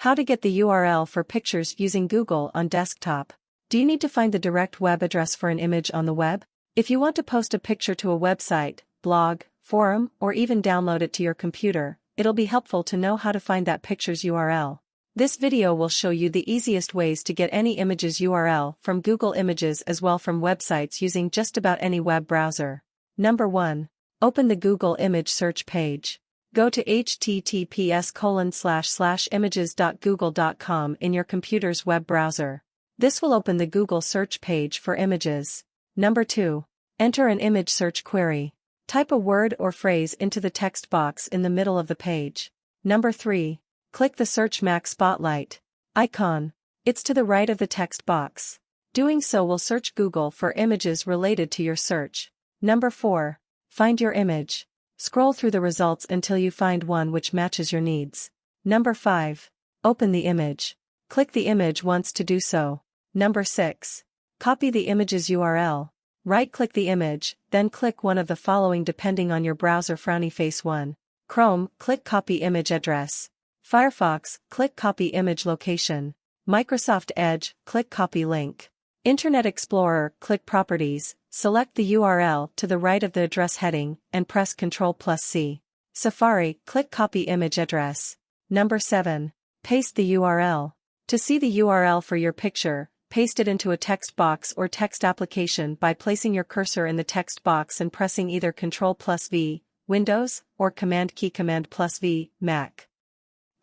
How to get the URL for pictures using Google on desktop. Do you need to find the direct web address for an image on the web? If you want to post a picture to a website, blog, forum, or even download it to your computer, it'll be helpful to know how to find that picture's URL. This video will show you the easiest ways to get any image's URL from Google Images as well from websites using just about any web browser. Number 1. Open the Google image search page. Go to https://images.google.com in your computer's web browser. This will open the Google search page for images. Number 2. Enter an image search query. Type a word or phrase into the text box in the middle of the page. Number 3. Click the Search Mac Spotlight icon. It's to the right of the text box. Doing so will search Google for images related to your search. Number 4. Find your image. Scroll through the results until you find one which matches your needs. Number 5. Open the image. Click the image once to do so. Number 6. Copy the image's URL. Right-click the image, then click one of the following depending on your browser. Frowny face 1. Chrome, click Copy Image Address. Firefox, click Copy Image Location. Microsoft Edge, click Copy Link. Internet Explorer, click Properties, select the URL to the right of the address heading, and press Ctrl+C. Safari, click Copy Image Address. Number 7. Paste the URL. To see the URL for your picture, paste it into a text box or text application by placing your cursor in the text box and pressing either Ctrl+V, Windows, or Command+V, Mac.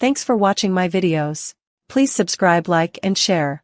Thanks for watching my videos. Please subscribe, like, and share.